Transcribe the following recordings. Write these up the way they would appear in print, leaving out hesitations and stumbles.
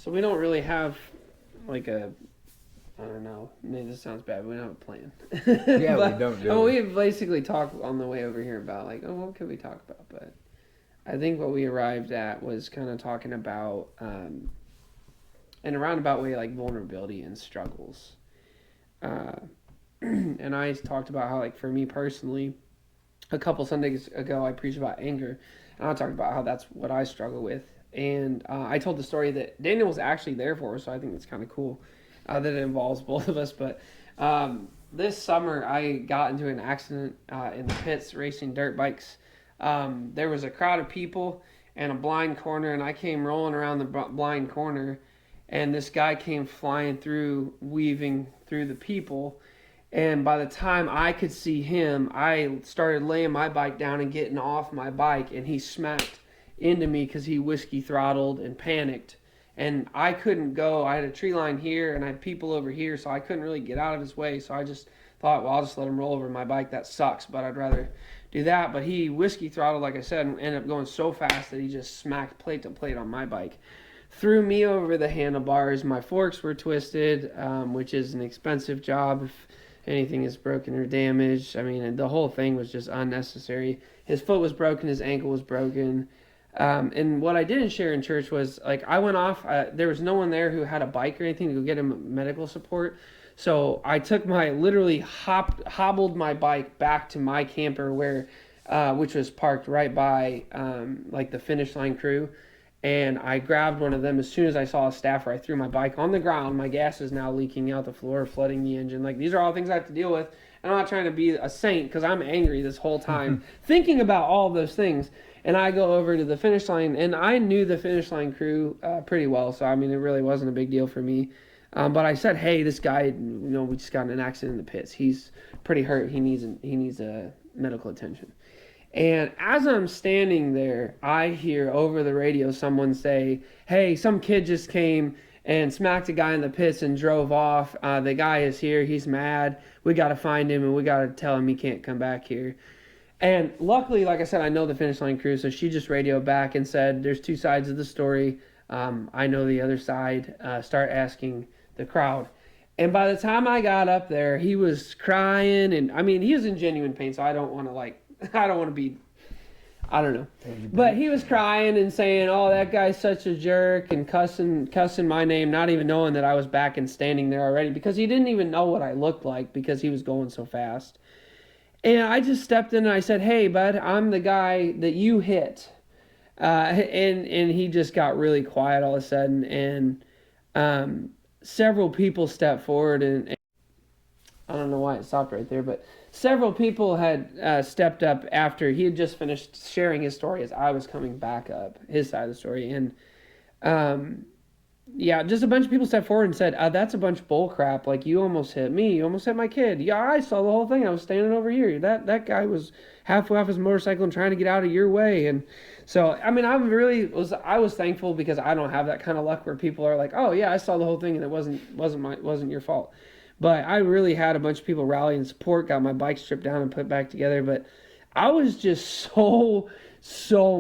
So we don't really have like a, I don't know, maybe this sounds bad, but we don't have a plan. Yeah, but, we don't do we basically talked on the way over here about like, oh, what could we talk about? But I think what we arrived at was kind of talking about, in a roundabout way, like vulnerability and struggles. And I talked about how, like, for me personally, a couple Sundays ago, I preached about anger, and I talked about how that's what I struggle with. And I told the story that Daniel was actually there for, so I think it's kind of cool that it involves both of us. But this summer, I got into an accident in the pits racing dirt bikes. There was a crowd of people and a blind corner, and I came rolling around the blind corner, and this guy came flying through, weaving through the people. And by the time I could see him, I started laying my bike down and getting off my bike, and he smacked into me because he whiskey throttled and panicked. And I couldn't go. I had a tree line here, and I had people over here, so I couldn't really get out of his way. So I just thought, well, I'll just let him roll over my bike. That sucks, but I'd rather do that. But he whiskey throttled, like I said, and ended up going so fast that he just smacked plate to plate on my bike. Threw me over the handlebars. My forks were twisted, which is an expensive job if anything is broken or damaged. I mean, the whole thing was just unnecessary. His foot was broken. His ankle was broken. And what I didn't share in church was, like, I went off. There was no one there who had a bike or anything to go get him medical support. So I took literally hobbled my bike back to my camper which was parked right by, like, the finish line crew. And I grabbed one of them as soon as I saw a staffer. I threw my bike on the ground. My gas is now leaking out the floor, flooding the engine. Like, these are all things I have to deal with. And I'm not trying to be a saint because I'm angry this whole time thinking about all of those things. And I go over to the finish line, and I knew the finish line crew pretty well. So, I mean, it really wasn't a big deal for me. But I said, hey, this guy, we just got in an accident in the pits. He's pretty hurt. He needs medical attention. And as I'm standing there, I hear over the radio someone say, hey, some kid just came and smacked a guy in the pits and drove off. The guy is here. He's mad. We got to find him, and we got to tell him he can't come back here. And luckily, like I said, I know the finish line crew, so she just radioed back and said, there's two sides of the story. I know the other side. Start asking the crowd. And by the time I got up there, he was crying, and I mean, he was in genuine pain, so I don't want to be, I don't know. But he was crying and saying, oh, that guy's such a jerk, and cussing my name, not even knowing that I was back and standing there already, because he didn't even know what I looked like because he was going so fast. And I just stepped in and I said, hey, bud, I'm the guy that you hit. And he just got really quiet all of a sudden, and several people stepped forward, and I don't know why it stopped right there, but several people had stepped up after he had just finished sharing his story as I was coming back up, his side of the story. And just a bunch of people stepped forward and said, that's a bunch of bull crap. Like, you almost hit me. You almost hit my kid. Yeah, I saw the whole thing. I was standing over here. That guy was halfway off his motorcycle and trying to get out of your way. And so, I mean, I was thankful because I don't have that kind of luck where people are like, oh yeah, I saw the whole thing and it wasn't your fault. But I really had a bunch of people rally and support, got my bike stripped down and put back together. But I was just so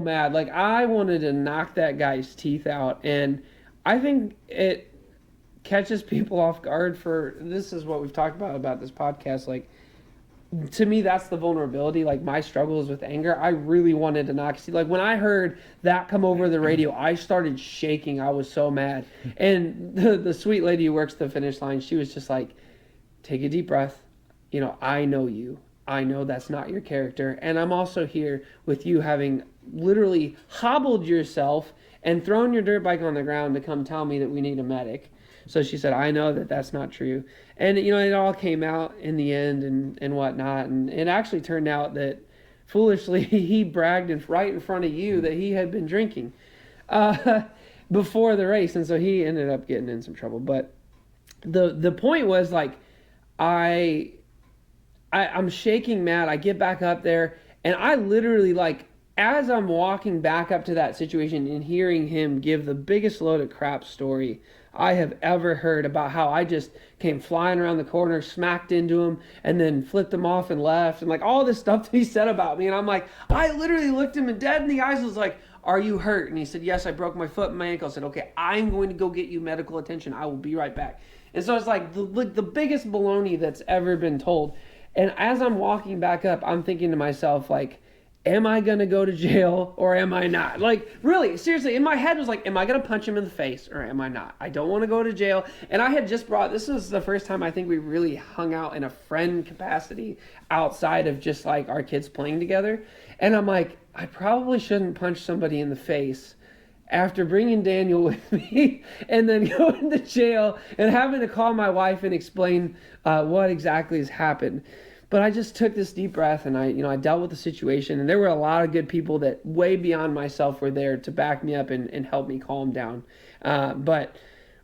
mad. Like, I wanted to knock that guy's teeth out. And I think it catches people off guard this is what we've talked about this podcast. Like, to me, that's the vulnerability. Like, my struggles with anger, I really wanted to knock. See, like, when I heard that come over the radio, I started shaking. I was so mad. And the sweet lady who works the finish line, she was just like, take a deep breath. I know you. I know that's not your character. And I'm also here with you having literally hobbled yourself and thrown your dirt bike on the ground to come tell me that we need a medic. So she said, I know that that's not true. And, it all came out in the end and whatnot. And it actually turned out that, foolishly, he bragged right in front of you that he had been drinking before the race. And so he ended up getting in some trouble. But the point was, like, I'm shaking mad. I get back up there, and I literally, like, as I'm walking back up to that situation and hearing him give the biggest load of crap story I have ever heard about how I just came flying around the corner, smacked into him, and then flipped him off and left, and like all this stuff that he said about me. And I'm like, I literally looked him dead in the eyes and was like, are you hurt? And he said, yes, I broke my foot and my ankle. I said, okay, I'm going to go get you medical attention. I will be right back. And so it's like the biggest baloney that's ever been told. And as I'm walking back up, I'm thinking to myself, like, am I going to go to jail or am I not? Like, really, seriously, in my head was like, am I going to punch him in the face or am I not? I don't want to go to jail. And I had just this was the first time I think we really hung out in a friend capacity outside of just like our kids playing together. And I'm like, I probably shouldn't punch somebody in the face after bringing Daniel with me and then going to jail and having to call my wife and explain what exactly has happened. But I just took this deep breath and I dealt with the situation. And there were a lot of good people that way beyond myself were there to back me up and help me calm down. But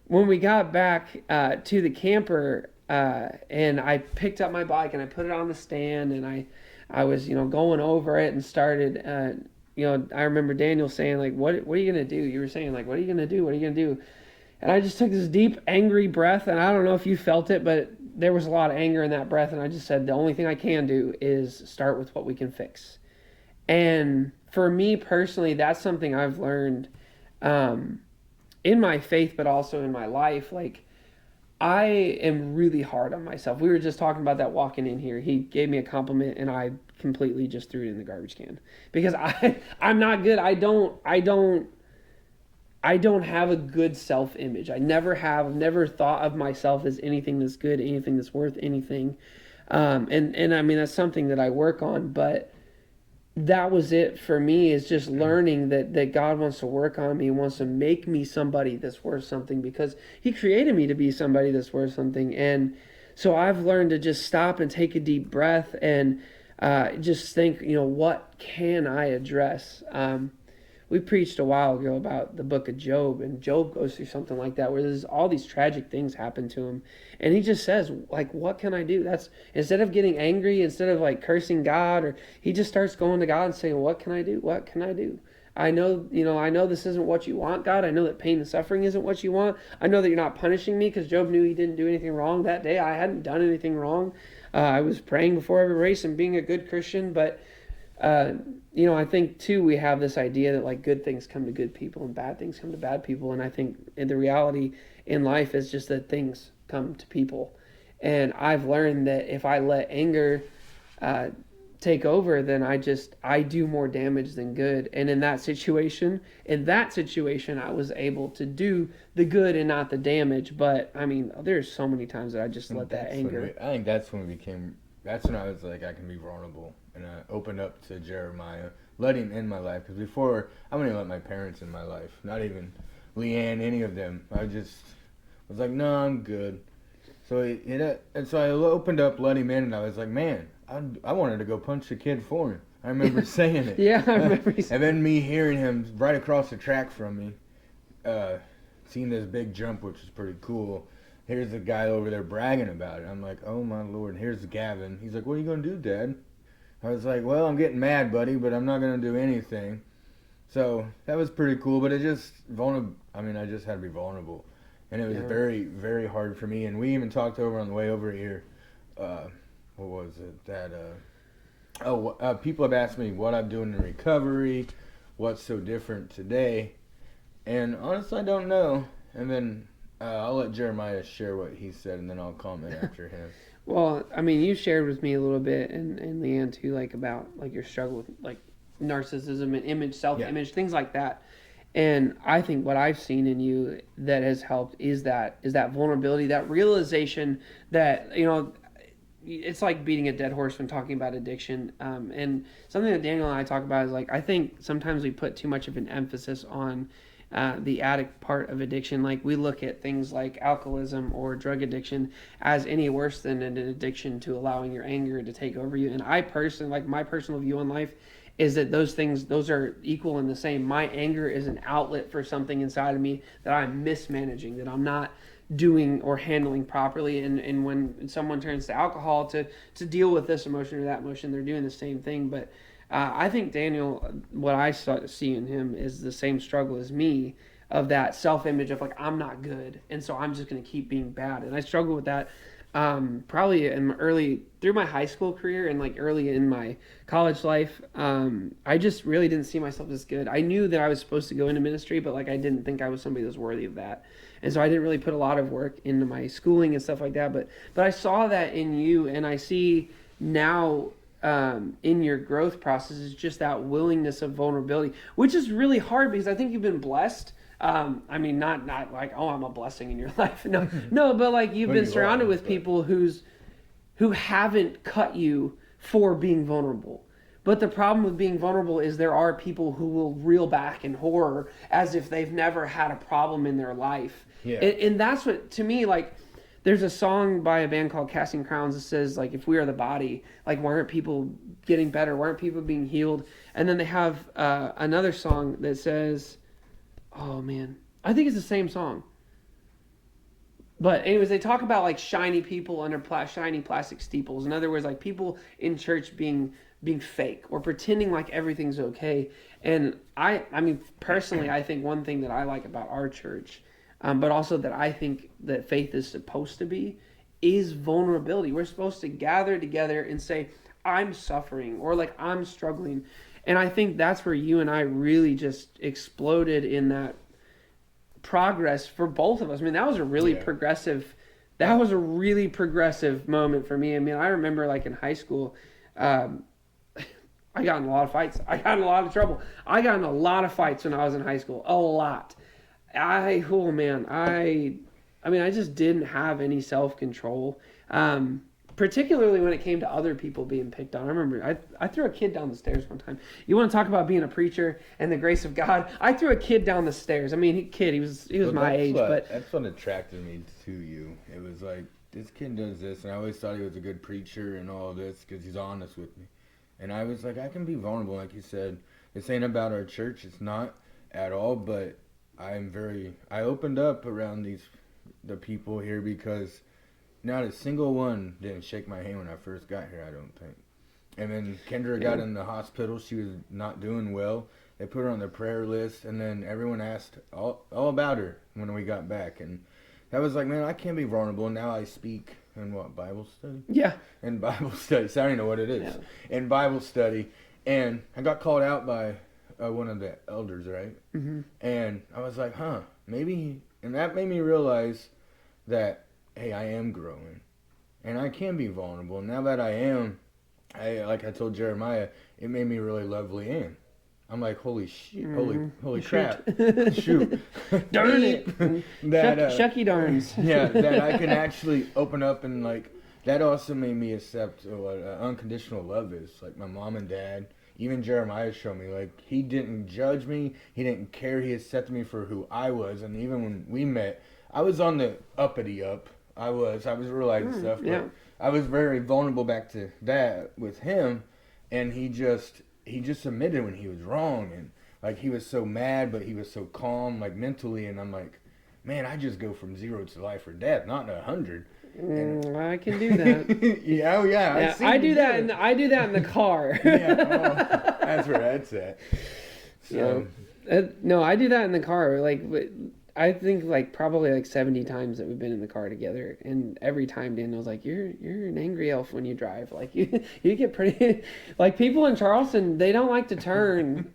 when we got back to the camper and I picked up my bike and I put it on the stand and I was, going over it and started, I remember Daniel saying, like, what are you going to do? You were saying, like, what are you going to do? What are you going to do? And I just took this deep, angry breath, and I don't know if you felt it, but there was a lot of anger in that breath, and I just said, the only thing I can do is start with what we can fix. And for me personally, that's something I've learned in my faith, but also in my life. Like, I am really hard on myself. We were just talking about that walking in here. He gave me a compliment, and I completely just threw it in the garbage can because I'm not good. I don't have a good self-image. I never have. I've never thought of myself as anything that's good, anything that's worth anything. And I mean, that's something that I work on, but that was it for me, is just learning that God wants to work on me, wants to make me somebody that's worth something because he created me to be somebody that's worth something. And so I've learned to just stop and take a deep breath and just think, what can I address? We preached a while ago about the book of Job, and Job goes through something like that where there's all these tragic things happen to him. And he just says, like, what can I do? That's instead of getting angry, instead of like cursing God, or he just starts going to God and saying, what can I do? What can I do? I know this isn't what you want, God. I know that pain and suffering isn't what you want. I know that you're not punishing me because Job knew he didn't do anything wrong that day. I hadn't done anything wrong. I was praying before every race and being a good Christian, but I think too we have this idea that like good things come to good people and bad things come to bad people, and I think the reality in life is just that things come to people. And I've learned that if I let anger take over, then I do more damage than good. And in that situation, I was able to do the good and not the damage. But I mean, there's so many times that I just let that anger. I think that's when I was like, I can be vulnerable. And I opened up to Jeremiah, let him in my life. Because before, I wouldn't even let my parents in my life. Not even Leanne, any of them. I just was like, no, I'm good. So I opened up, let him in, and I was like, man, I wanted to go punch the kid for him. I remember saying it. Yeah, I remember. And then me hearing him right across the track from me, seeing this big jump, which is pretty cool. Here's the guy over there bragging about it. I'm like, oh my Lord. And here's Gavin. He's like, what are you going to do, Dad? I was like, well, I'm getting mad, buddy, but I'm not going to do anything. So that was pretty cool, but I just had to be vulnerable. And it was very, very hard for me. And we even talked over on the way over here. What was it? People have asked me what I'm doing in recovery, what's so different today. And honestly, I don't know. And then I'll let Jeremiah share what he said, and then I'll comment after him. Well, I mean, you shared with me a little bit, and Leanne too, like about like your struggle with like narcissism and image, self-image, things like that. And I think what I've seen in you that has helped is that vulnerability, that realization that it's like beating a dead horse when talking about addiction. And something that Daniel and I talk about is like I think sometimes we put too much of an emphasis on the addict part of addiction. Like we look at things like alcoholism or drug addiction as any worse than an addiction to allowing your anger to take over you. And I personally, like my personal view on life is that those are equal and the same. My anger is an outlet for something inside of me that I'm mismanaging, that I'm not doing or handling properly. And when someone turns to alcohol to deal with this emotion or that emotion, they're doing the same thing. But I think Daniel, what I see in him is the same struggle as me, of that self-image of like, I'm not good, and so I'm just going to keep being bad. And I struggle with that probably through my high school career and like early in my college life. I just really didn't see myself as good. I knew that I was supposed to go into ministry, but like I didn't think I was somebody that was worthy of that. And so I didn't really put a lot of work into my schooling and stuff like that. But I saw that in you, and I see now in your growth process is just that willingness of vulnerability, which is really hard because I think you've been blessed. I mean, not like, oh, I'm a blessing in your life. No, no, but like you've been surrounded with people who haven't cut you for being vulnerable. But the problem with being vulnerable is there are people who will reel back in horror as if they've never had a problem in their life. Yeah. And that's what, to me, like, there's a song by a band called Casting Crowns that says, like, if we are the body, like, why aren't people getting better? Why aren't people being healed? And then they have another song that says, oh, man, I think it's the same song. But anyways, they talk about, like, shiny people under shiny plastic steeples. In other words, like, people in church being fake or pretending like everything's okay. And I mean, personally, I think one thing that I like about our church, but also that I think that faith is supposed to be, is vulnerability. We're supposed to gather together and say, I'm suffering, or like I'm struggling. And I think that's where you and I really just exploded in that progress for both of us. I mean, that was a really progressive moment for me. I mean, I remember like in high school, I got in a lot of fights. I got in a lot of trouble. I got in a lot of fights when I was in high school. A lot. I just didn't have any self-control. Particularly when it came to other people being picked on. I remember I threw a kid down the stairs one time. You want to talk about being a preacher and the grace of God? I threw a kid down the stairs. I mean, he was my age, but that's what attracted me to you. It was like, this kid does this, and I always thought he was a good preacher and all of this because he's honest with me. And I was like, I can be vulnerable, like you said. This ain't about our church. It's not at all, but I opened up around the people here because not a single one didn't shake my hand when I first got here, I don't think. And then Kendra got in the hospital. She was not doing well. They put her on their prayer list, and then everyone asked all about her when we got back. And that was like, man, I can't be vulnerable. Now I speak in Bible study? Yeah. In Bible study. So I don't even know what it is. Yeah. In Bible study. And I got called out by one of the elders, right? Mm-hmm. And I was like, maybe. And that made me realize that, hey, I am growing. And I can be vulnerable. Now that I am, like I told Jeremiah, it made me really love Leanne. I'm like, holy shit, holy crap, shoot, darn it, shucky darns. Yeah, that I can actually open up and like, that also made me accept what unconditional love is. Like my mom and dad, even Jeremiah showed me, like he didn't judge me, he didn't care, he accepted me for who I was. And even when we met, I was on the uppity up. I was realizing stuff, but yeah. I was very vulnerable back to that with him, and he just admitted when he was wrong, and like he was so mad, but he was so calm, like mentally, and I'm like, man, I just go from 0 to life or death, not 100. I can do that. yeah. I do that in the car. Yeah, that's where that's at. So, no, I do that in the car. Like, I think like probably like 70 times that we've been in the car together, and every time Daniel's like, you're an angry elf when you drive. Like you get pretty like people in Charleston, they don't like to turn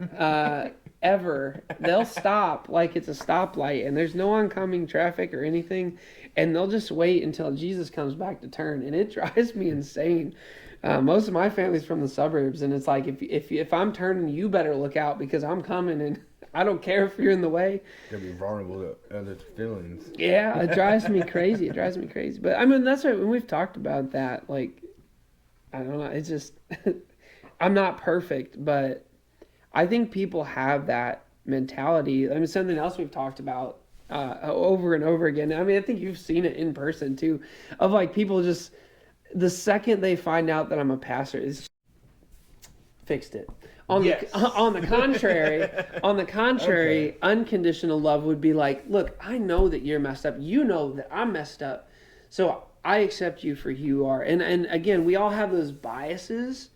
ever. They'll stop like it's a stoplight and there's no oncoming traffic or anything, and they'll just wait until Jesus comes back to turn, and it drives me insane. Most of my family's from the suburbs, and it's like if I'm turning, you better look out because I'm coming, and I don't care if you're in the way. You'll be vulnerable to other feelings. Yeah, it drives me crazy. But I mean, that's what when we've talked about that. Like, I don't know. It's just I'm not perfect, but I think people have that mentality. I mean, something else we've talked about over and over again. I mean, I think you've seen it in person too, of like people just the second they find out that I'm a pastor, is fixed it. On the contrary, okay. Unconditional love would be like, look, I know that you're messed up. You know that I'm messed up. So I accept you for who you are. And again, we all have those biases,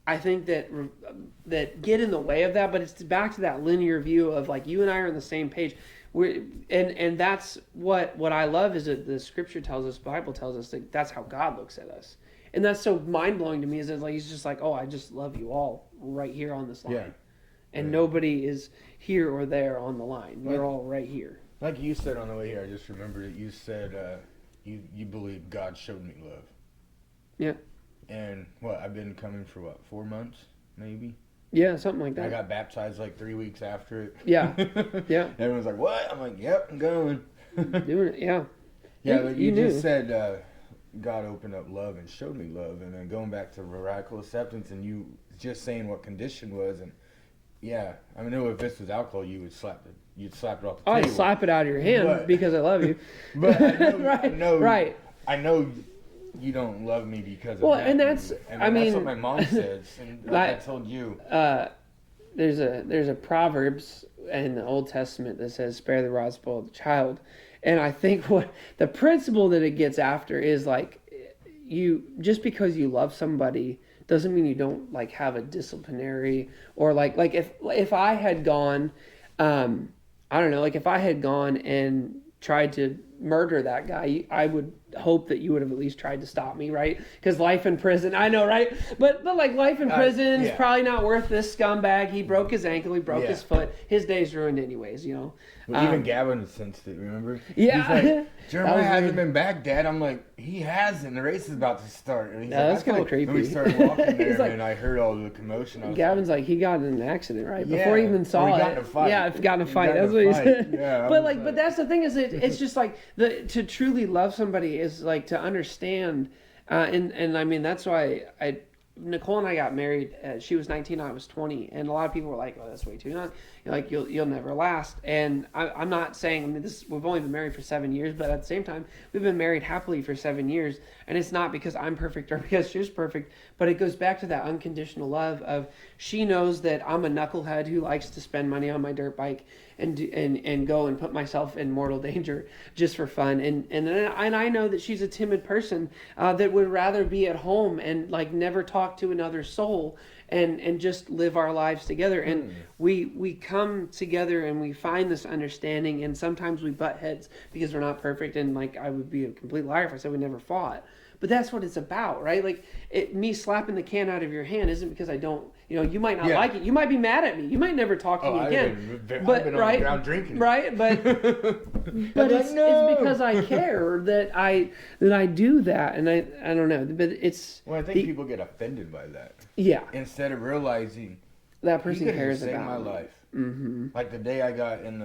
I think, that get in the way of that. But it's back to that linear view of like, you and I are on the same page. we're and that's what I love is that the scripture tells us, Bible tells us that that's how God looks at us. And that's so mind blowing to me is that like he's just like, oh, I just love you all right here on this line. Yeah. And Yeah. nobody is here or there on the line. You're all right here. Like you said on the way here, I just remembered that you said you believe God showed me love. Yeah. And I've been coming for 4 months, maybe? Yeah, something like that. I got baptized like 3 weeks after it. Yeah. Yeah. Everyone's like, what? I'm like, yep, I'm going. Doing it, yeah. Yeah, but you knew. just said God opened up love and showed me love. And then going back to radical acceptance and you just saying what condition was. And yeah, I know if this was alcohol, you'd slap it off the I'd table. slap it out of your hand But- because I love you. But Right. I know you don't love me because of Well, that. and that's- and I that's mean- what my mom says. And like I told you. There's a Proverbs in the Old Testament that says, "Spare the rod, spoil the child," and I think what the principle that it gets after is like, you just because you love somebody doesn't mean you don't like have a disciplinary or like if I had gone, I don't know, like if I had gone and tried to murder that guy, I would hope that you would have at least tried to stop me, right? Because life in prison, I know, right? But like life in prison is yeah. probably not worth this scumbag. He broke his ankle, he broke Yeah. his foot, his day's ruined anyways, you know. Well, even Gavin sensed it, remember? Yeah. He's like, Jeremiah That was hasn't weird. been back, Dad. I'm like, he hasn't. The race is about to start. And he's Yeah, like, that's I kinda thought- creepy. And we started walking there, He's like- and I heard all the commotion. I was Gavin's like, he got in an accident, right? Yeah. Before he even saw Or he it. got in a fight. Yeah, if got in a He fight. got in That's a what he fight. said. Yeah, I but was but that's the thing is it's just like to truly love somebody is like to understand, and I mean that's why Nicole and I got married. She was 19, I was 20, and a lot of people were like, "Oh, that's way too young. You're like you'll never last." And I'm not saying. I mean, we've only been married for 7 years, but at the same time, we've been married happily for 7 years, and it's not because I'm perfect or because she's perfect, but it goes back to that unconditional love of she knows that I'm a knucklehead who likes to spend money on my dirt bike and go and put myself in mortal danger just for fun, and I know that she's a timid person that would rather be at home and like never talk to another soul and just live our lives together. And we come together and we find this understanding, and sometimes we butt heads because we're not perfect, and like I would be a complete liar if I said we never fought. But that's what it's about, right? Like me slapping the can out of your hand isn't because I don't, you might not like it. You might be mad at me. You might never talk to me again. I've been on the ground drinking. Right? But it's no. because I care that I do that, and I don't know, but it's Well, I think people get offended by that yeah, instead of realizing that you person could have cares saved about my me. life. Mm-hmm. Like the day I got in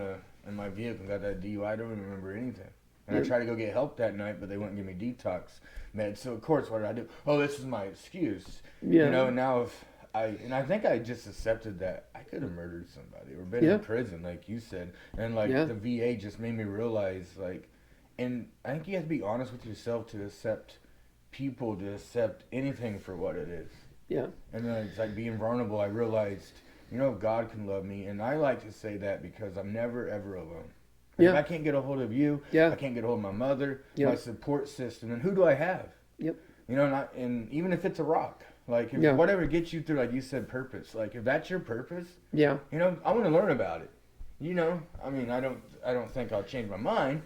my vehicle, got that DUI, I don't even remember anything. And I tried to go get help that night, but they wouldn't give me detox meds. So of course, what did I do? Oh, this is my excuse. Yeah. And now I think I just accepted that I could have murdered somebody or been Yeah. in prison, like you said. And like Yeah. the VA just made me realize, like, and I think you have to be honest with yourself to accept people, to accept anything for what it is. Yeah. And then it's like being vulnerable. I realized, God can love me, and I like to say that because I'm never ever alone. Like, Yeah. if I can't get a hold of you, Yeah. I can't get a hold of my mother, Yep. my support system, and who do I have? Yep. And even if it's a rock, like Yeah. whatever gets you through, like you said, purpose. Like if that's your purpose, Yeah. I want to learn about it. I mean, I don't think I'll change my mind,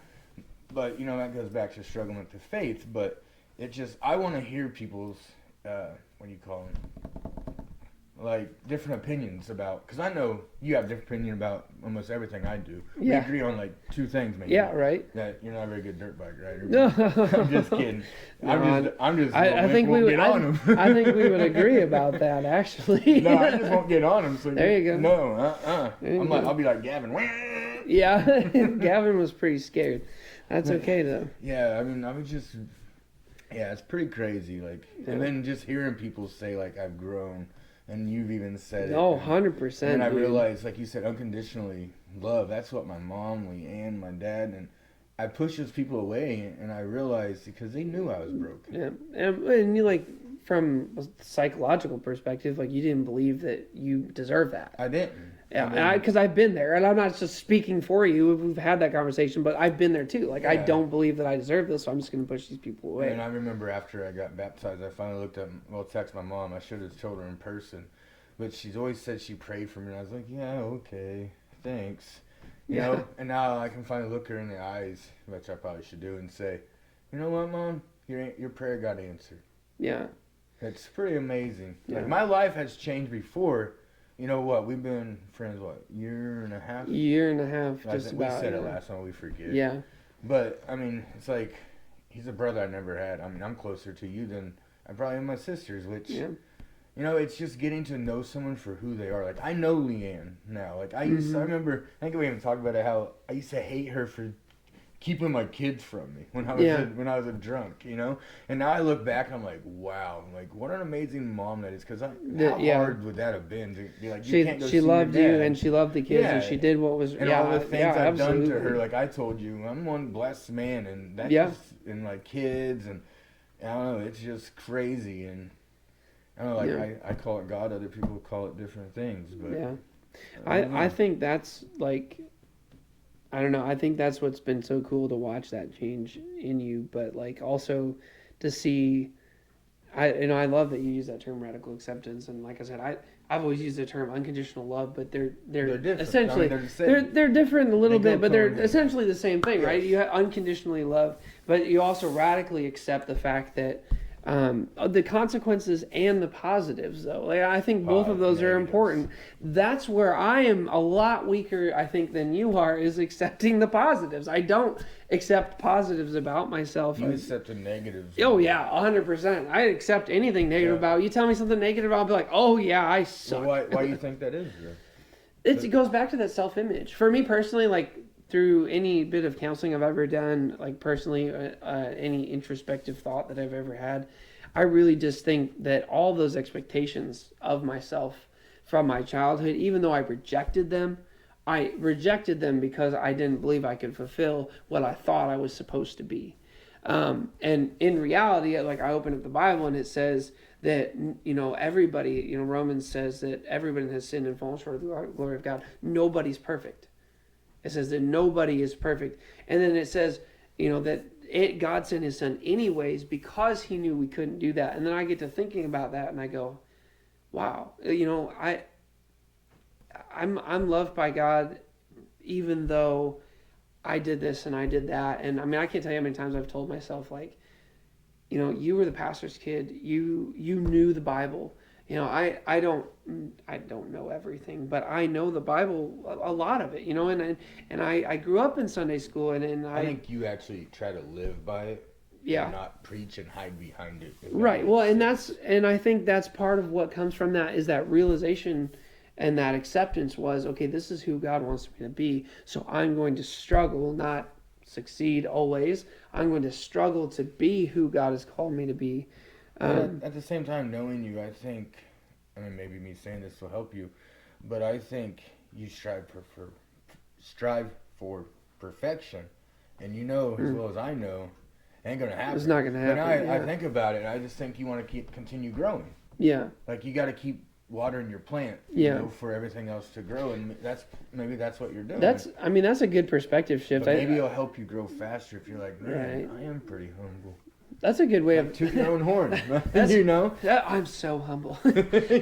but that goes back to struggling with the faith. But it just, I want to hear people's, what do you call them? Like different opinions about, because I know you have different opinion about almost everything I do. Yeah. We agree on like 2 things, maybe. Yeah. Right. That you're not a very good dirt bike rider. No. I'm just kidding. I'm just. I think we would. get on them. I think we would agree about that, actually. No, I just won't get on them. So There you go. No, There you I'm like, go. I'll be like Gavin. Yeah. Gavin was pretty scared. That's okay though. Yeah, I mean, I was just. Yeah, it's pretty crazy. Like, and then just hearing people say like I've grown, and you've even said No, it. 100%. And I dude. realized, like you said, unconditionally love. That's what my mom, Leanne, my dad, and I pushed those people away, and I realized because they knew I was broken. Yeah, and you like from a psychological perspective, like you didn't believe that you deserve that. I didn't. Yeah, because I've been there, and I'm not just speaking for you. We've had that conversation, but I've been there too. Like I Yeah. don't believe that I deserve this, so I'm just going to push these people away. And I remember after I got baptized, I finally looked up, text my mom. I should have told her in person. But she's always said she prayed for me. And I was like, yeah, okay, thanks. You Yeah. know, and now I can finally look her in the eyes, which I probably should do, and say, you know what, Mom, your prayer got answered. Yeah. It's pretty amazing. Yeah. Like, my life has changed before. You know what? We've been friends, what, year and a half? Year and a half, I just think we about. said Yeah. it last time, we forget. Yeah. But, I mean, it's like, he's a brother I never had. I mean, I'm closer to you than I probably am my sisters, which, Yeah. you know, it's just getting to know someone for who they are. Like, I know Leanne now. Like, I remember, I think we even talked about it, how I used to hate her for keeping my kids from me when I was a drunk, you know? And now I look back and I'm like, wow, like, what an amazing mom that is. Because how hard would that have been to be like, you can't go see She your loved you, dad. and she loved the kids, Yeah. and she did what was, And all the things I've absolutely. done to her, like I told you, I'm one blessed man, and that's Yeah. just, and like kids, and I don't know, it's just crazy, and I don't know, like I call it God, other people call it different things, but Yeah. I don't know. I think that's like, I don't know. I think that's what's been so cool to watch that change in you, but like also to see, I love that you use that term radical acceptance, and like I said, I've always used the term unconditional love, but they're different. essentially I mean, they're the same. they're different a little They go bit, but they're totally- essentially the same thing, right? Yes. You unconditionally love, but you also radically accept the fact that the consequences and the positives, though. Like, I think both of those are Negatives. important. That's where I am a lot weaker, I think, than you are, is accepting the positives. I don't accept positives about myself. You accept the negatives. Oh yeah, 100%. I accept anything negative Yeah. about you. Tell me something negative, I'll be like, oh yeah, I So suck. why you think that is, though? It goes back to that self-image. For me personally, like through any bit of counseling I've ever done, like personally, any introspective thought that I've ever had, I really just think that all those expectations of myself from my childhood, even though I rejected them because I didn't believe I could fulfill what I thought I was supposed to be. And in reality, like I open up the Bible and it says that, everybody, Romans says that everybody has sinned and fallen short of the glory of God. Nobody's perfect. It says that nobody is perfect. And then it says, that God sent his son anyways because he knew we couldn't do that. And then I get to thinking about that and I go, wow, I'm loved by God even though I did this and I did that. And I mean, I can't tell you how many times I've told myself, like, you were the pastor's kid. You knew the Bible. I don't know everything, but I know the Bible, a lot of it, and I grew up in Sunday school, and I think you actually try to live by it. Yeah. And not preach and hide behind it. Right. Well, and I think that's part of what comes from that is that realization and that acceptance was, okay, this is who God wants me to be. So I'm going to struggle, not succeed always. I'm going to struggle to be who God has called me to be. At the same time, knowing you, I think, I mean, maybe me saying this will help you, but I think you strive for perfection, and as well as I know, it ain't gonna happen. It's not gonna happen. When I think about it, I just think you want to continue growing. Yeah. Like you got to keep watering your plant, for everything else to grow, and that's what you're doing. That's a good perspective shift. But maybe it'll help you grow faster if you're like, man, Right. I am pretty humble. That's a good way of Toot your own horn, I'm so humble.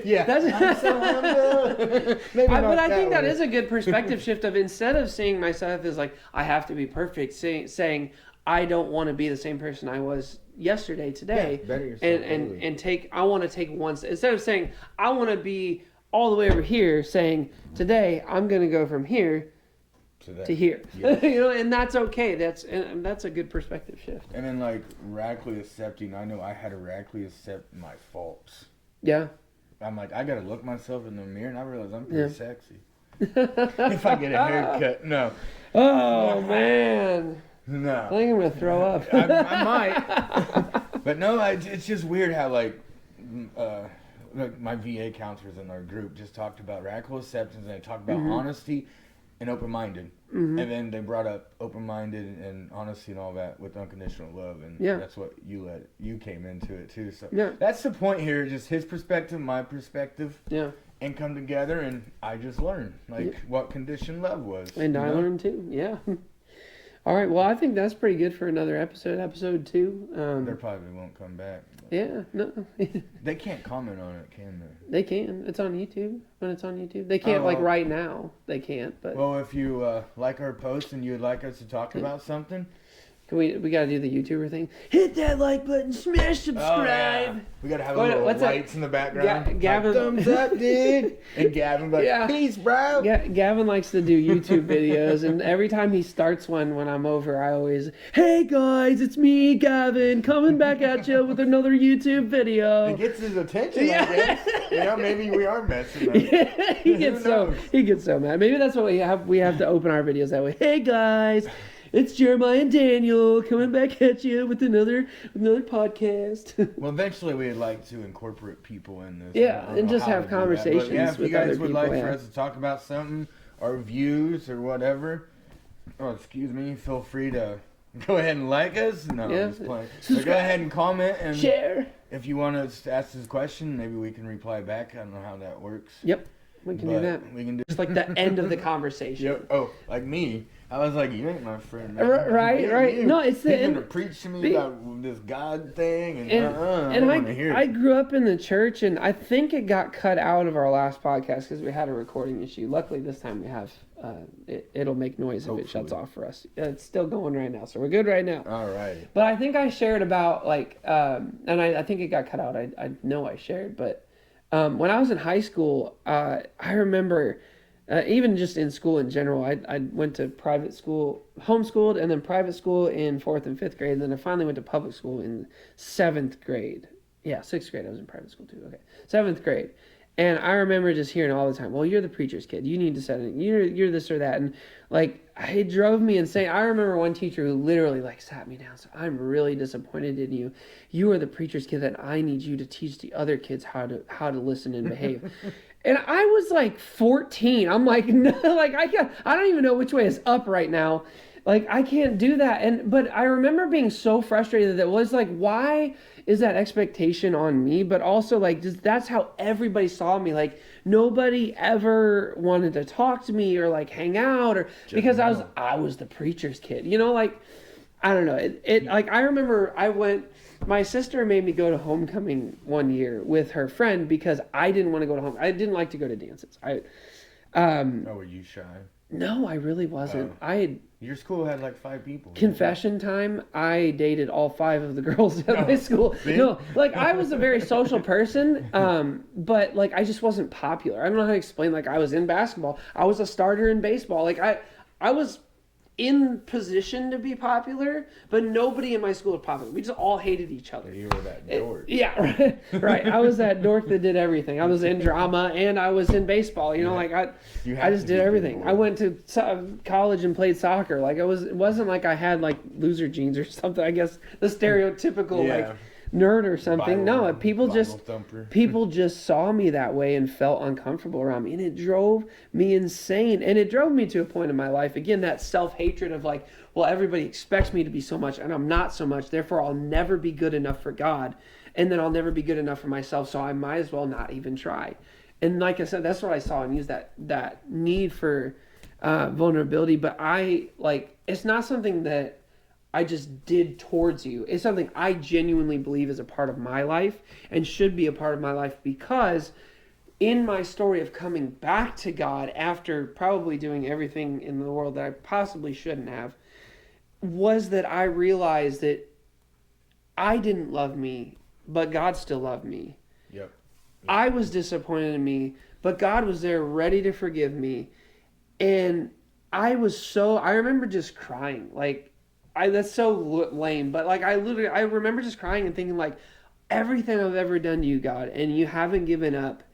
Yeah, I'm so humble. But I think that is a good perspective shift of instead of seeing myself as like I have to be perfect, saying I don't want to be the same person I was yesterday, today, better yourself, and I want to take one step instead of saying I want to be all the way over here, saying today I'm going to go from here to here. Yes. And that's okay. That's a good perspective shift. And then like radically accepting, I know I had to radically accept my faults. Yeah. I'm like, I gotta look myself in the mirror and I realize I'm pretty sexy. If I get a haircut, no. Oh man. No. I think I'm gonna throw up. I might. But no, it's just weird how like my VA counselors in our group just talked about radical acceptance and they talked about honesty and open-minded. And then they brought up open-minded and honesty and all that with unconditional love, and that's what you came into it too. So that's the point here, just his perspective, my perspective, and come together, and I just learned what conditioned love was. And I learned too, All right. Well, I think that's pretty good for another episode. Episode 2. They probably won't come back. Yeah. No. They can't comment on it, can they? They can. It's on YouTube. When it's on YouTube, they can't like right now. They can't. But well, if you like our post and you'd like us to talk about something, can we gotta do the YouTuber thing. Hit that like button. Smash subscribe. Oh, yeah. We gotta have a little lights in the background. Gavin, like, thumbs up, dude. And Gavin like, peace, bro. Gavin likes to do YouTube videos, and every time he starts one when I'm over, I always, hey guys, it's me, Gavin, coming back at you with another YouTube video. It gets his attention, I guess. Maybe we are messing up. Yeah, he gets so mad. Maybe that's what we have to open our videos that way. Hey guys. It's Jeremiah and Daniel coming back at you with another podcast. Well, eventually we'd like to incorporate people in this. Yeah, and just have conversations with other people. If you guys would like for us to talk about something, our views or whatever, feel free to go ahead and like us. No, I'm just playing. So go ahead and comment and share. If you want us to ask this question, maybe we can reply back. I don't know how that works. Yep, we can do that. We can do just like the end of the conversation. Yep. Oh, like me. I was like, you ain't my friend, man. Right. You. No, it's the... He's going to preach to me about this God thing, and I don't want to hear it. I grew up in the church, and I think it got cut out of our last podcast because we had a recording issue. Luckily, this time we have... it'll make noise if it shuts off for us. It's still going right now, so we're good right now. All right. But I think I shared about, like... and I think it got cut out. I know I shared, but... when I was in high school, I remember... even just in school in general, I went to private school, homeschooled, and then private school in 4th and 5th grade. And then I finally went to public school in 7th grade. Yeah, 6th grade. I was in private school too. Okay, 7th grade. And I remember just hearing all the time, well, you're the preacher's kid. You need to set it. You're this or that. And like, it drove me insane. I remember one teacher who literally like sat me down. So I'm really disappointed in you. You are the preacher's kid, and I need you to teach the other kids how to listen and behave. And I was like 14. I'm like, no, like I don't even know which way is up right now. Like I can't do that. But I remember being so frustrated that it was like, why is that expectation on me? But also like, that's how everybody saw me. Like nobody ever wanted to talk to me or like hang out or because I was the preacher's kid, like, I don't know. It like, I remember my sister made me go to homecoming one year with her friend because I didn't want to go to home. I didn't like to go to dances. Were you shy? No, I really wasn't. Your school had like 5 people. Confession time, I dated all 5 of the girls at my school. No, like I was a very social person, but like I just wasn't popular. I don't know how to explain. Like I was in basketball. I was a starter in baseball. Like I was in position to be popular, but nobody in my school was popular. We just all hated each other. You were that dork. Yeah, right. I was that dork that did everything. I was in drama and I was in baseball. I just did everything. I went to college and played soccer. Like it wasn't like I had like loser genes or something. I guess the stereotypical like nerd or something. People just saw me that way and felt uncomfortable around me, and it drove me insane. And it drove me to a point in my life, again, that self-hatred of like, well, everybody expects me to be so much and I'm not so much, therefore I'll never be good enough for God, and then I'll never be good enough for myself, so I might as well not even try. And like I said, that's what I saw, and use that need for vulnerability. But it's not something that I just did towards you. It's something I genuinely believe is a part of my life and should be a part of my life, because in my story of coming back to God after probably doing everything in the world that I possibly shouldn't have, was that I realized that I didn't love me, but God still loved me. Yep. I was disappointed in me, but God was there ready to forgive me. And I remember just crying. Like, that's so lame, but like I remember just crying and thinking like, everything I've ever done to you, God, and you haven't given up.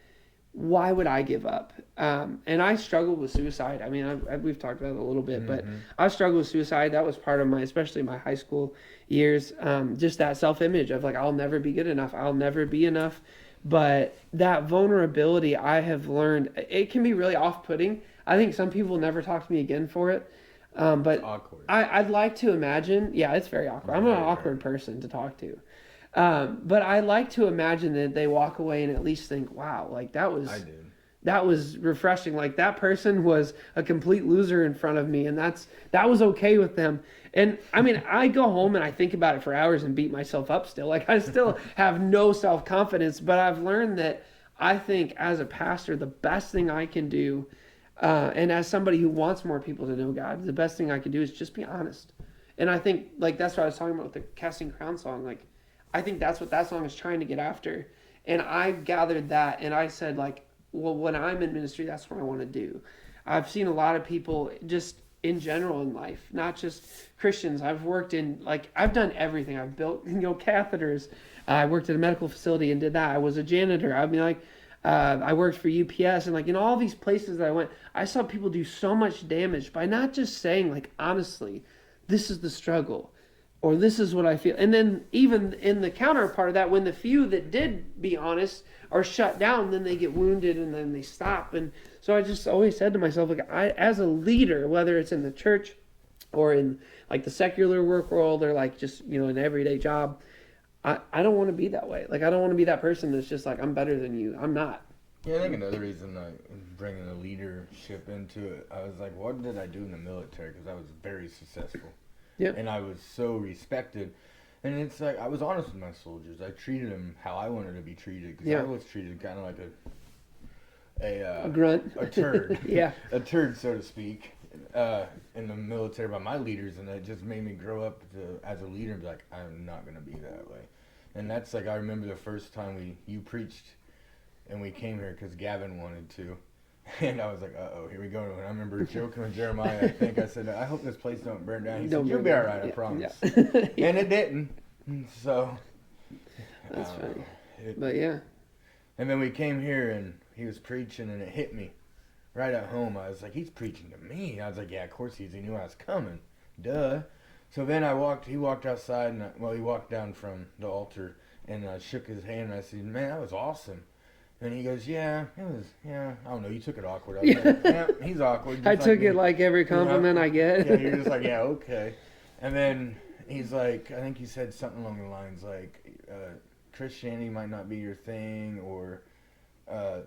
Why would I give up? And I struggled with suicide. I mean, we've talked about it a little bit, but I struggled with suicide. That was part of especially my high school years. Just that self-image of like, I'll never be good enough. I'll never be enough. But that vulnerability, I have learned, it can be really off-putting. I think some people never talk to me again for it. But it's awkward. I'd like to imagine, it's very awkward. I'm an awkward person to talk to. But I like to imagine that they walk away and at least think, wow, like that was that was refreshing. Like that person was a complete loser in front of me, and that was okay with them. And I mean, I go home and I think about it for hours and beat myself up still. Like I still have no self confidence, but I've learned that I think as a pastor, the best thing I can do, and as somebody who wants more people to know God, the best thing I can do is just be honest. And I think like that's what I was talking about with the Casting Crown song. Like I think that's what that song is trying to get after. And I gathered that and I said like, well, when I'm in ministry, that's what I want to do. I've seen a lot of people just in general in life, not just Christians. I've worked in like I've done everything. I've built catheters. I worked at a medical facility and did that. I was a janitor. I mean like I worked for UPS and like in all these places that I went, I saw people do so much damage by not just saying like honestly, this is the struggle or this is what I feel. And then even in the counterpart of that, when the few that did be honest are shut down, then they get wounded and then they stop. And so I just always said to myself, like I, as a leader, whether it's in the church or in like the secular work world or like just, an everyday job, I don't want to be that way. Like I don't want to be that person that's just like, I'm better than you. I'm not. Yeah, I think another reason bringing the leadership into it, I was like, what did I do in the military? Because I was very successful. Yep. And I was so respected. And it's like, I was honest with my soldiers. I treated them how I wanted to be treated. Because I was treated kind of like a grunt. A turd. Yeah. A turd, so to speak, in the military by my leaders. And it just made me grow up as a leader and be like, I'm not going to be that way. And that's like, I remember the first time you preached and we came here because Gavin wanted to. And I was like, uh-oh, here we go. And I remember joking with Jeremiah, I think I said, I hope this place don't burn down. He said, you'll be all right, I promise. Yeah. And it didn't. So. That's funny. But yeah. And then we came here and he was preaching and it hit me right at home. I was like, he's preaching to me. I was like, yeah, of course he is. He knew I was coming. Duh. So then he walked outside and, he walked down from the altar and I shook his hand and I said, man, that was awesome. And he goes, I don't know, you took it awkward. I was like, yeah, he's awkward. I took it like every compliment I get. Yeah, you're just like, yeah, okay. And then he's like, I think he said something along the lines like, Christianity might not be your thing, or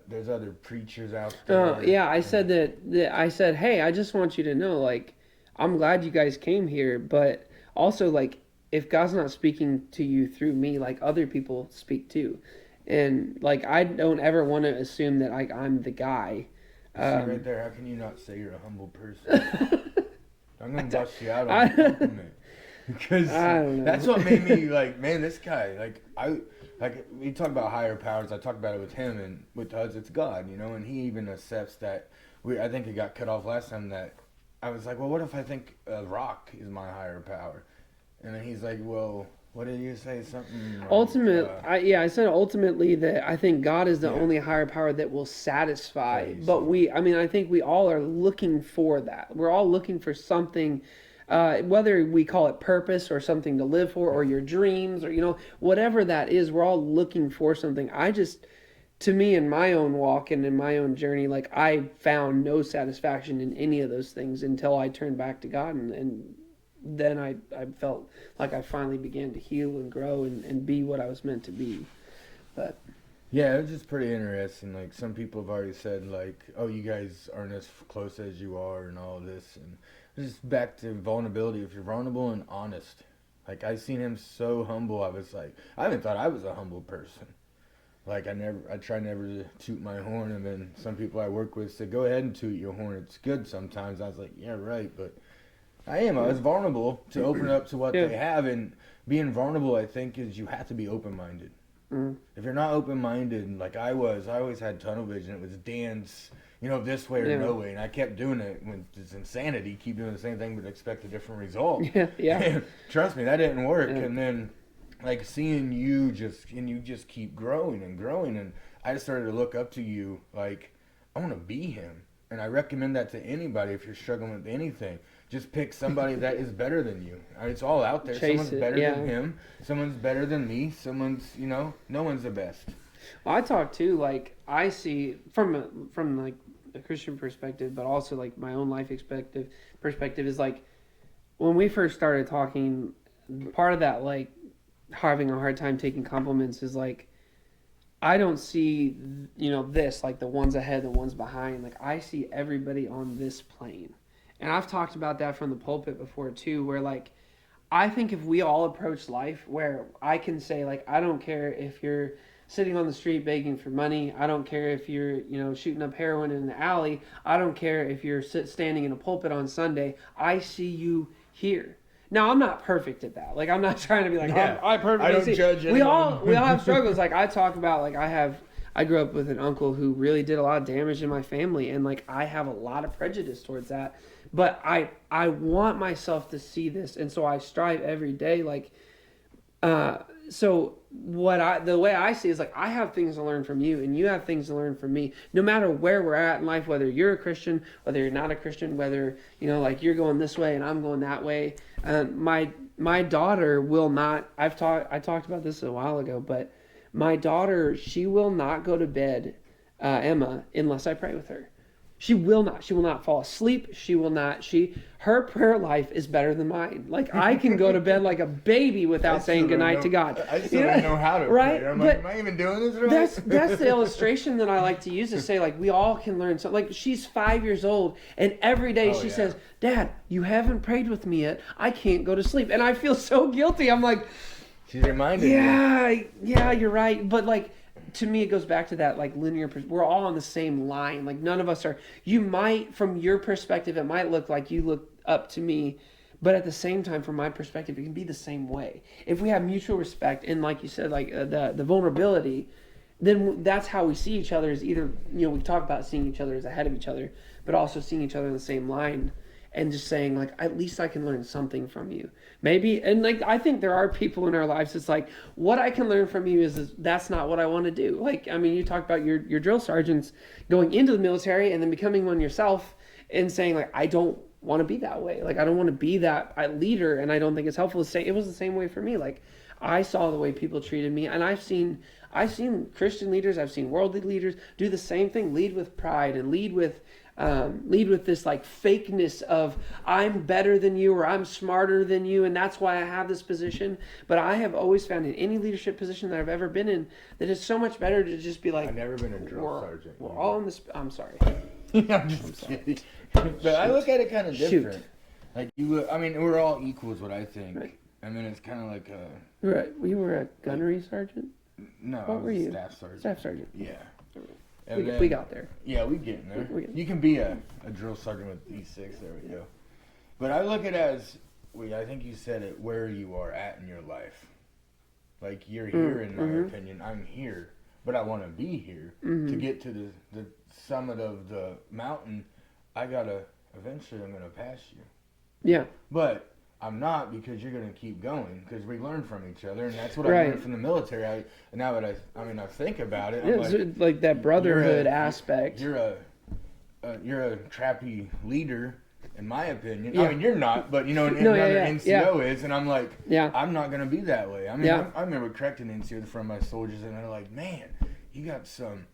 there's other preachers out there. Oh, yeah, I said that I said, hey, I just want you to know, like, I'm glad you guys came here, but also, like, if God's not speaking to you through me, like, other people speak too. And like I don't ever want to assume that I'm the guy. See right there, how can you not say you're a humble person? I'm gonna bust you out on a compliment. Because that's what made me like, man, this guy, we talk about higher powers. I talked about it with him and with us, it's God, and he even accepts that. I think it got cut off last time that I was like, well, what if I think a rock is my higher power? And then he's like, well, what did you say? Something like, I said ultimately that I think God is the only higher power that will satisfy. But I think we all are looking for that. We're all looking for something, whether we call it purpose or something to live for or your dreams or, whatever that is, we're all looking for something. To me, in my own walk and in my own journey, like I found no satisfaction in any of those things until I turned back to God and then I felt like I finally began to heal and grow and be what I was meant to be. But yeah, it was just pretty interesting. Like some people have already said like, oh, you guys aren't as close as you are and all this. And just back to vulnerability. If you're vulnerable and honest, like I seen him so humble. I was like, I even thought I was a humble person. Like I try never to toot my horn. And then some people I work with said, go ahead and toot your horn. It's good sometimes. I was like, yeah, right. But I was vulnerable to open up to what they have, and being vulnerable, I think, is you have to be open-minded. Mm. If you're not open-minded, like I always had tunnel vision. It was dance, this way or no way, and I kept doing it when it's insanity. Keep doing the same thing but expect a different result. Yeah. Trust me, that didn't work. Yeah. And then, like seeing you just keep growing and growing, and I just started to look up to you. Like I want to be him, and I recommend that to anybody if you're struggling with anything. Just pick somebody that is better than you. It's all out there. Someone's better than him. Someone's better than me. Someone's, no one's the best. Well, I talk too, like, I see from like a Christian perspective, but also like my own life perspective is like, when we first started talking, part of that, like, having a hard time taking compliments is like, I don't see, this, like the ones ahead, the ones behind. Like I see everybody on this plane. And I've talked about that from the pulpit before too, where like I think if we all approach life where I can say, like, I don't care if you're sitting on the street begging for money. I don't care if you're, shooting up heroin in the alley. I don't care if you're standing in a pulpit on Sunday. I see you here. Now I'm not perfect at that. Like I'm not trying to be like I perfectly I don't see. judge anyone. We all have struggles. Like I talk about, like I grew up with an uncle who really did a lot of damage in my family, and like I have a lot of prejudice towards that. But I want myself to see this, and so I strive every day. Like, so the way I see it is like I have things to learn from you, and you have things to learn from me. No matter where we're at in life, whether you're a Christian, whether you're not a Christian, whether like you're going this way and I'm going that way. My daughter will not. I talked about this a while ago, but my daughter, she will not go to bed, Emma, unless I pray with her. She will not. She will not fall asleep. She will not. Her prayer life is better than mine. Like I can go to bed like a baby without saying goodnight to God. I still don't know how to right? pray. I'm but like, am I even doing this right? That's the illustration that I like to use to say like we all can learn something. Like she's 5 years old, and every day she says, "Dad, you haven't prayed with me yet. I can't go to sleep," and I feel so guilty. I'm like, she's reminded me. Yeah, you're right. But like, to me, it goes back to that like linear. We're all on the same line. Like none of us are. You might, from your perspective, it might look like you look up to me, but at the same time, from my perspective, it can be the same way. If we have mutual respect and, like you said, like the vulnerability, then that's how we see each other. Is either we talk about seeing each other as ahead of each other, but also seeing each other in the same line. And just saying, like, at least I can learn something from you. Maybe, and like, I think there are people in our lives that's like, what I can learn from you is that's not what I want to do. Like, I mean, you talk about your drill sergeants going into the military and then becoming one yourself and saying, like, I don't want to be that way. Like, I don't want to be that leader, and I don't think it's helpful to say. It was the same way for me. Like, I saw the way people treated me, and I've seen Christian leaders, I've seen worldly leaders do the same thing, lead with pride and lead with this like fakeness of I'm better than you or I'm smarter than you, and that's why I have this position. But I have always found in any leadership position that I've ever been in that it's so much better to just be like, I've never been a drill sergeant. We're all in this. I'm sorry. I'm just kidding. But I look at it kind of different. Shoot. Like I mean, we're all equals, what I think. Right. I mean, it's kind of like a. Right. We were a gunnery sergeant. No, what were you? Staff sergeant. Staff sergeant. Yeah. We got there. Yeah, we getting there. You can be a drill sergeant with E6. There we go. But I look at it as, I think you said it, where you are at in your life. Like, you're here, in my opinion. I'm here, but I want to be here. To get to the summit of the mountain, eventually I'm going to pass you. Yeah. But I'm not, because you're going to keep going, because we learn from each other, and that's what I learned from the military. I think about it. It's like that brotherhood aspect. You're a trappy leader, in my opinion. Yeah. I mean, you're not, but another NCO is, and I'm like, I'm not going to be that way. I mean, I remember correcting NCO from my soldiers, and they're like, man, you got some,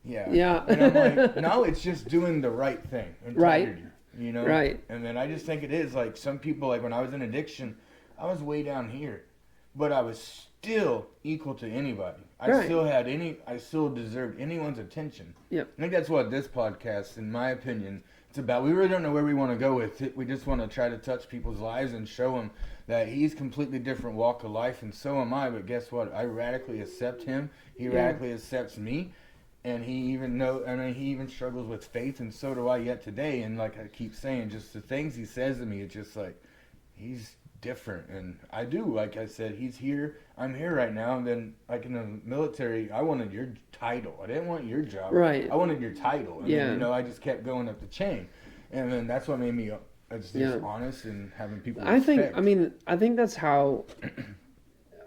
yeah. And I'm like, no, it's just doing the right thing. Integrity. Right. Right. And then I just think it is like some people, like when I was in addiction, I was way down here, but I was still equal to anybody. I still deserved anyone's attention. Yep. I think that's what this podcast, in my opinion, it's about. We really don't know where we want to go with it. We just want to try to touch people's lives and show them that he's completely different walk of life, and so am I. But guess what? I radically accept him. He radically accepts me. And he even struggles with faith, and so do I yet today. And like I keep saying, just the things he says to me, it's just like, he's different. And I do, like I said, he's here, I'm here right now. And then like in the military, I wanted your title. I didn't want your job. Right. I wanted your title. And then, I just kept going up the chain. And then that's what made me just honest and having people respect. I think that's how...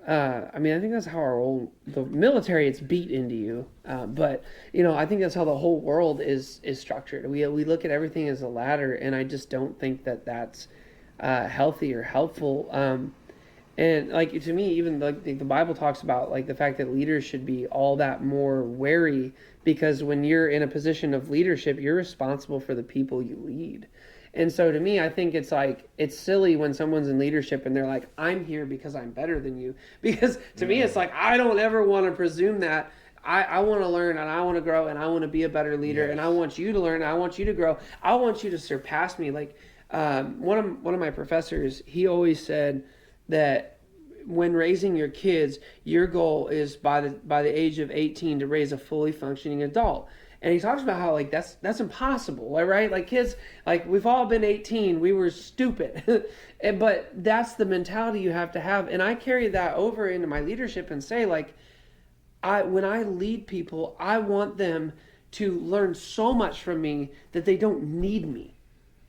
I think that's how the military, it's beat into you. But, I think that's how the whole world is structured. We look at everything as a ladder, and I just don't think that that's healthy or helpful. And, like, to me, even like the Bible talks about, like, the fact that leaders should be all that more wary, because when you're in a position of leadership, you're responsible for the people you lead. And so to me, I think it's like, it's silly when someone's in leadership and they're like, I'm here because I'm better than you. Because to me, it's like, I don't ever want to presume that. I want to learn and I want to grow and I want to be a better leader Yes. and I want you to learn and I want you to grow. I want you to surpass me. Like one of my professors, he always said that when raising your kids, your goal is by the age of 18 to raise a fully functioning adult. And he talks about how like that's impossible, right? Like kids, like we've all been 18, we were stupid, but that's the mentality you have to have. And I carry that over into my leadership and say like, when I lead people, I want them to learn so much from me that they don't need me.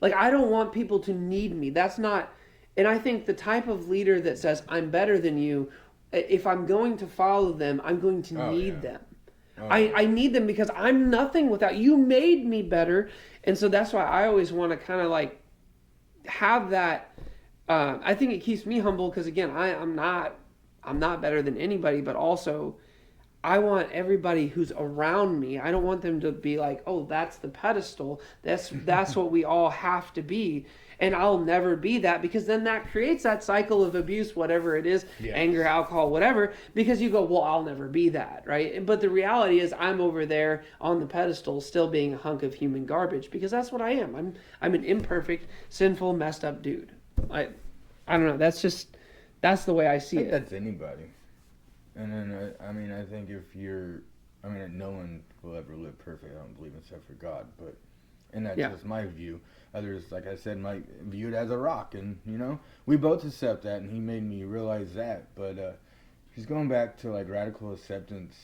Like I don't want people to need me. That's not. And I think the type of leader that says I'm better than you, if I'm going to follow them, I'm going to need them. I need them because I'm nothing without you. Made me better, and so that's why I always want to kind of like have that. I think it keeps me humble because again, I'm not better than anybody, but also I want everybody who's around me. I don't want them to be like, oh, that's the pedestal. That's what we all have to be. And I'll never be that because then that creates that cycle of abuse, whatever it is, anger, alcohol, whatever, because you go, well, I'll never be that, right? But the reality is I'm over there on the pedestal still being a hunk of human garbage because that's what I am. I'm an imperfect, sinful, messed up dude. I don't know. That's the way I see I think it. that's anybody. And then, I think if you're, no one will ever live perfect, I don't believe, except for God, but, and that's just my view. Others, like I said, might view it as a rock, and, we both accept that, and he made me realize that, but, he's going back to, like, radical acceptance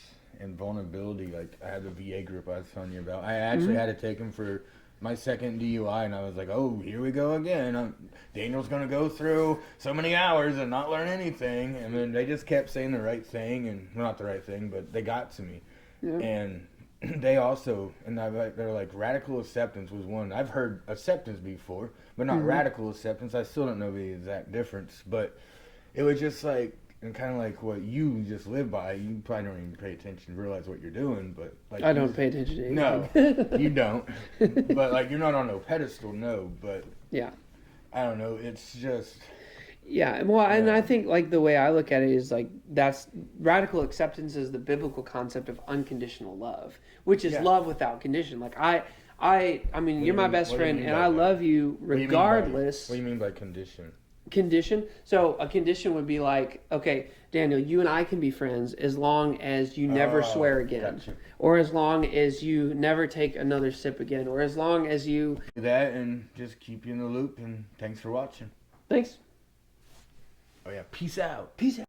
and vulnerability. Like, I had the VA group I was telling you about. I actually had to take him for my second DUI, and I was like, oh, here we go again. Daniel's going to go through so many hours and not learn anything. And then they just kept saying the right thing, and well, not the right thing, but they got to me. Yeah. And they also, and they're like, radical acceptance was one. I've heard acceptance before, but not radical acceptance. I still don't know the exact difference, but it was just like, and kind of like what you just live by. You probably don't even pay attention to realize what you're doing, but like I don't pay attention to No, anything. you don't. But like you're not on no pedestal, no. But yeah, I don't know. It's just well, and I think like the way I look at it is like that's radical acceptance is the biblical concept of unconditional love, which is love without condition. Like I mean, you're my best friend, and I love you regardless. What do you mean by condition? Condition. So a condition would be like, okay, Daniel, you and I can be friends as long as you never swear again, or as long as you never take another sip again, or as long as you do that, and just keep you in the loop. And thanks for watching. Thanks. Oh yeah, peace out. Peace out.